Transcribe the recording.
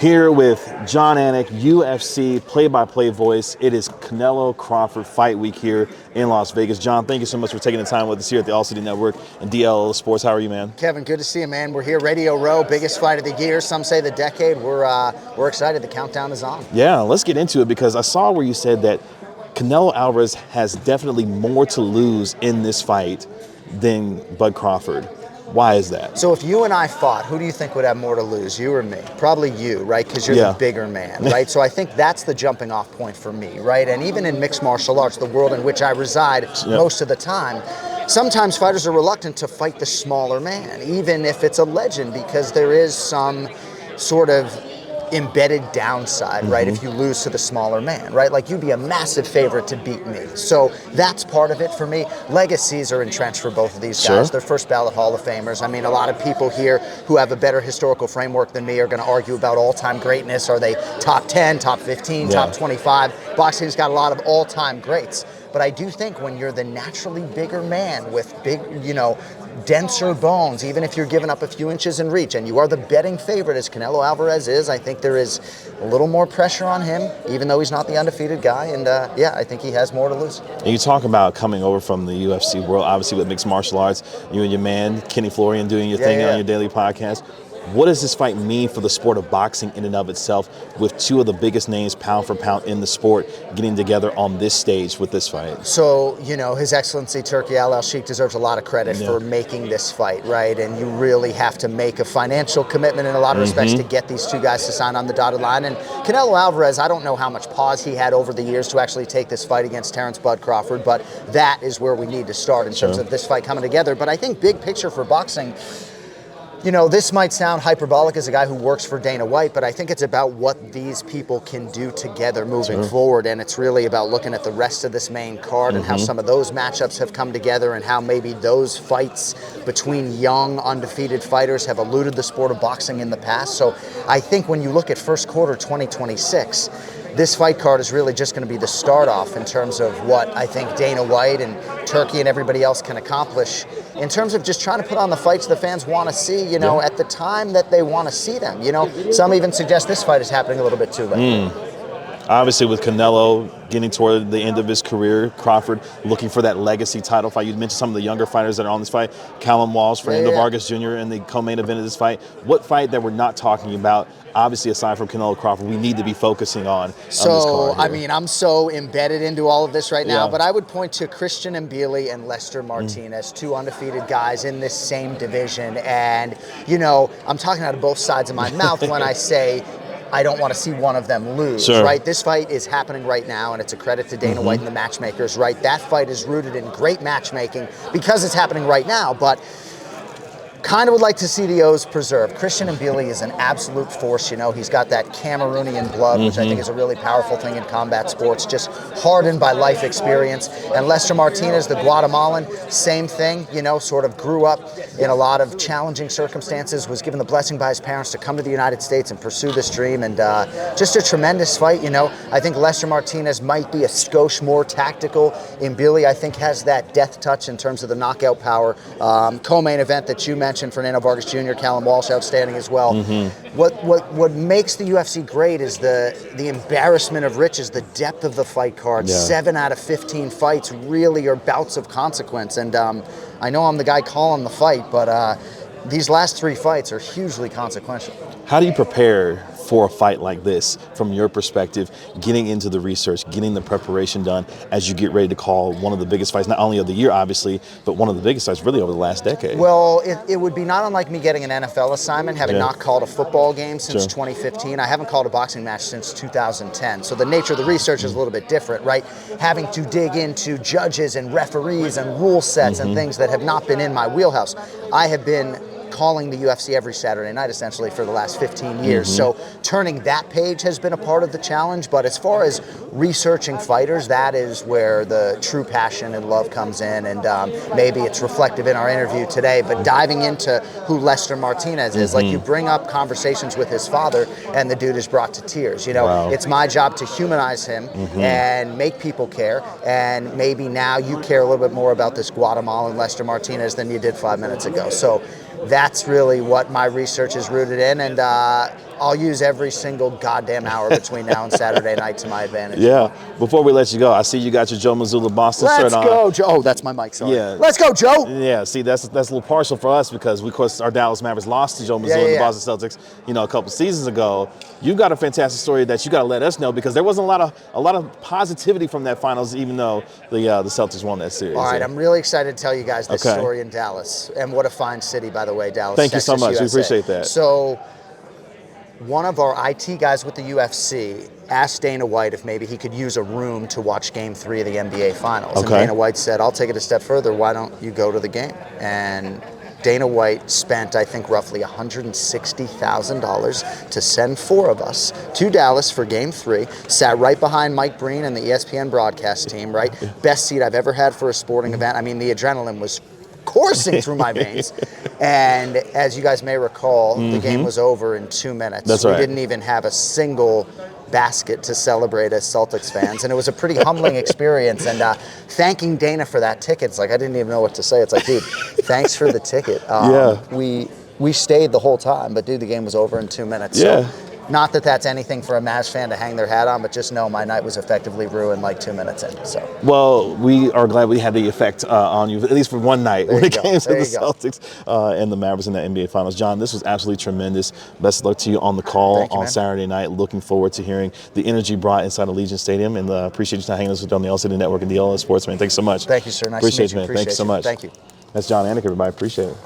Here with Jon Anik, UFC play-by-play voice. It is Canelo Crawford fight week here in Las Vegas. Jon, thank you so much for taking the time with us here at the All City Network and DLL Sports. How are you, man? Kevin, good to see you, man. We're here, Radio Row, biggest fight of the year. Some say the decade. We're excited. The countdown is on. Yeah, let's get into it because I saw where you said that Canelo Alvarez has definitely more to lose in this fight than Bud Crawford. Why is that? So if you and I fought, who do you think would have more to lose, you or me? Probably you, right? Because you're the bigger man, right? So I think that's the jumping off point for me, right? And even in mixed martial arts, the world in which I reside most of the time, sometimes fighters are reluctant to fight the smaller man, even if it's a legend, because there is some sort of embedded downside, right? If you lose to the smaller man, right? Like, you'd be a massive favorite to beat me. So that's part of it for me. Legacies are entrenched for both of these guys. They're first ballot Hall of Famers. I mean, a lot of people here who have a better historical framework than me are going to argue about all-time greatness. Are they top 10, top 15, top 25? Boxing's got a lot of all-time greats. But I do think when you're the naturally bigger man with big, denser bones, even if you're giving up a few inches in reach, and you are the betting favorite as Canelo Alvarez is, I think there is a little more pressure on him, even though he's not the undefeated guy. And I think he has more to lose. And you talk about coming over from the UFC world, obviously with mixed martial arts, you and your man, Kenny Florian, doing your thing on your daily podcast. What does this fight mean for the sport of boxing in and of itself, with two of the biggest names pound for pound in the sport getting together on this stage with this fight? So, His Excellency Turki Al-Sheikh deserves a lot of credit for making this fight, right? And you really have to make a financial commitment in a lot of respects to get these two guys to sign on the dotted line. And Canelo Alvarez, I don't know how much pause he had over the years to actually take this fight against Terence Bud Crawford, but that is where we need to start in terms of this fight coming together. But I think big picture for boxing, this might sound hyperbolic as a guy who works for Dana White, but I think it's about what these people can do together moving forward, and it's really about looking at the rest of this main card and how some of those matchups have come together and how maybe those fights between young, undefeated fighters have eluded the sport of boxing in the past. So I think when you look at first quarter 2026, this fight card is really just going to be the start off in terms of what I think Dana White and Turkey and everybody else can accomplish in terms of just trying to put on the fights the fans want to see, at the time that they want to see them. Some even suggest this fight is happening a little bit too late. Obviously, with Canelo getting toward the end of his career, Crawford looking for that legacy title fight. You mentioned some of the younger fighters that are on this fight, Callum Walsh, Fernando Vargas Jr. in the co-main event of this fight. What fight that we're not talking about, obviously aside from Canelo Crawford, we need to be focusing on this card here? I'm so embedded into all of this right now, but I would point to Christian Mbili and Lester Martinez, two undefeated guys in this same division. And, I'm talking out of both sides of my mouth when I say I don't want to see one of them lose, right? This fight is happening right now, and it's a credit to Dana White and the matchmakers, right? That fight is rooted in great matchmaking because it's happening right now, but kind of would like to see the O's preserved. Christian Mbili is an absolute force, He's got that Cameroonian blood, which I think is a really powerful thing in combat sports, just hardened by life experience. And Lester Martinez, the Guatemalan, same thing, sort of grew up in a lot of challenging circumstances, was given the blessing by his parents to come to the United States and pursue this dream, and just a tremendous fight, I think Lester Martinez might be a skosh more tactical. Mbili, I think, has that death touch in terms of the knockout power. Co-main event that you mentioned, Fernando Vargas Jr., Callum Walsh, outstanding as well. What makes the UFC great is the embarrassment of riches, the depth of the fight card. 7 out of 15 fights really are bouts of consequence. And I know I'm the guy calling the fight, but these last 3 fights are hugely consequential. How do you prepare for a fight like this from your perspective, getting into the research, getting the preparation done as you get ready to call one of the biggest fights, not only of the year, obviously, but one of the biggest fights really over the last decade? Well, it would be not unlike me getting an NFL assignment, having not called a football game since 2015. I haven't called a boxing match since 2010. So the nature of the research is a little bit different, right? Having to dig into judges and referees and rule sets and things that have not been in my wheelhouse. I have been calling the UFC every Saturday night, essentially, for the last 15 years. So turning that page has been a part of the challenge. But as far as researching fighters, that is where the true passion and love comes in. And maybe it's reflective in our interview today. But diving into who Lester Martinez is, like, you bring up conversations with his father, and the dude is brought to tears. It's my job to humanize him and make people care. And maybe now you care a little bit more about this Guatemalan Lester Martinez than you did 5 minutes ago. So that's really what my research is rooted in, and I'll use every single goddamn hour between now and Saturday night to my advantage. Yeah. Before we let you go, I see you got your Joe Mazzulla Boston shirt on. Let's go, Joe. Oh, that's my mic, sorry. Yeah. Let's go, Joe. Yeah, see, that's a little partial for us because, of course, our Dallas Mavericks lost to Joe Mazzulla and the Boston Celtics, a couple seasons ago. You got a fantastic story that you got to let us know because there wasn't a lot of positivity from that finals, even though the Celtics won that series. All right, I'm really excited to tell you guys this story in Dallas, and what a fine city, by the way, Dallas. Thank you so Texas, much. USA. We appreciate that. So, one of our IT guys with the UFC asked Dana White if maybe he could use a room to watch Game 3 of the NBA Finals. And Dana White said, I'll take it a step further. Why don't you go to the game? And Dana White spent, I think, roughly $160,000 to send 4 of us to Dallas for Game 3. Sat right behind Mike Breen and the ESPN broadcast team, right? Best seat I've ever had for a sporting event. I mean, the adrenaline was coursing through my veins. And as you guys may recall, the game was over in 2 minutes. That's right. We didn't even have a single basket to celebrate as Celtics fans, and it was a pretty humbling experience. And thanking Dana for that ticket, it's like I didn't even know what to say. It's like, dude, thanks for the ticket. We stayed the whole time, but dude, the game was over in 2 minutes. Yeah. So, not that that's anything for a Mavs fan to hang their hat on, but just know my night was effectively ruined like 2 minutes in. So. Well, we are glad we had the effect on you, at least for one night when it came to the Celtics and the Mavericks in the NBA Finals. John, this was absolutely tremendous. Best of luck to you on the call on Saturday night. Looking forward to hearing the energy brought inside Allegiant Stadium, and appreciate you hanging us on the L City Network and the LS Sports, man. Thanks so much. Thank you, sir. Nice appreciate to meet you, man. Thanks so much. Thank you. That's Jon Anik, everybody. Appreciate it.